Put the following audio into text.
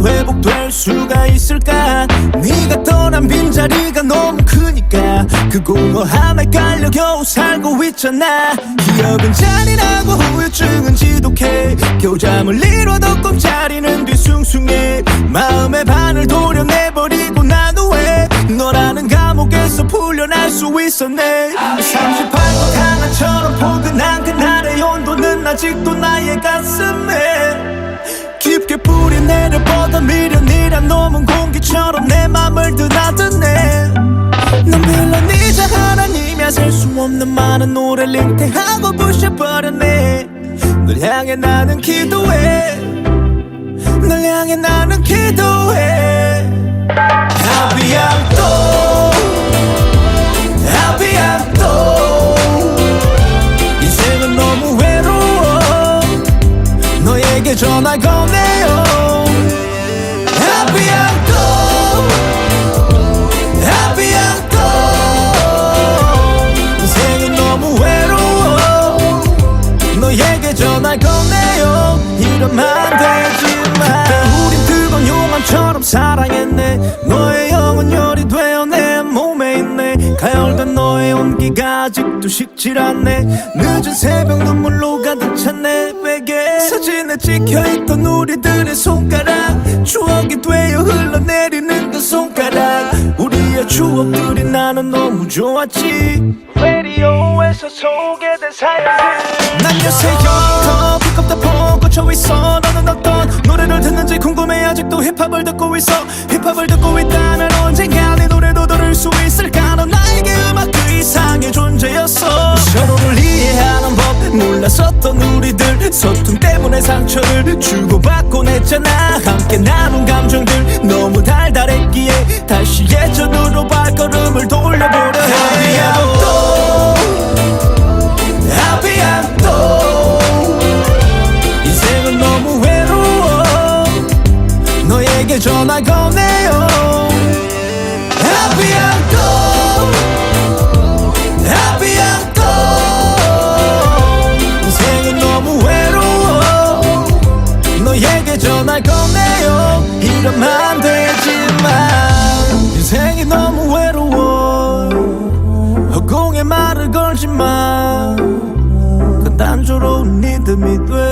회복될 수가 있을까. 네가 떠난 빈자리가 너무 크니까 그 공허 함에 깔려 겨우 살고 있잖아. 기억은 잔인하고 후유증은 지독해. 겨우 잠을 이뤄도 꿈자리는 뒤숭숭해. 마음의 반을 도려내버리고 난 후에 너라는 감옥에서 풀려날 수 있었네. 38도 강한처럼 포근한 그날의 온도는 아직도 나의 가슴에 깊게 뿌리 내려 뻗어 미련이란 놈은 공기처럼 내 맘을 드나드네. 넌 빌런이자 하나님이야. 셀 수 없는 많은 노래를 잉태하고 부셔버렸네. 널 향해 나는 기도해. 널 향해 나는 기도해. Bientot 인생은 너무 외로워. 너에게 전화 거네요. Bientot 인생은 너무 외로워. 너에게 전화 거네요. 이러면 안 되지만 우린 뜨거운 용암처럼 사랑했네. 너의 영혼 열이 되어 내 몸에 있네. 가열된 너의 온기가 아직도 식질 않네. 늦은 새벽 눈물로 가득 찬 내 베개. 사진에 찍혀있던 우리들의 손가락 추억이 되어 흘러내리는 그 손가락. 우리의 추억들이 나는 너무 좋았지. 라디오에서 소개된 사연들. 난 요새 여기서 피컵다 보고 꽂혀있어. 너는 어떤 노래를 듣는지 궁금해. 아직도 힙합을 듣고 있어. 힙합을 듣고 있다면 언젠가 내 노래도 들을 수 있을까. 넌 나에게 음악 그 이상의 존재였어. 서로를 이해하는 법 몰랐었던 우리들. 서툰 때문에 상처를 주고받곤 했잖아. 함께 나눈 감정들 너무 달달했기에 다시 예전으로 발걸음을 돌려보려 해. Bientot 인생은 너무 외로워. 너에게 전화 거네요. Bientot 인생은 너무 외로워. 너에게 전화 거네요. 이러면 안 되지만 인생이 너무 외로워. 허공에 말을 걸지마. 그 단조로운 리듬이 돼.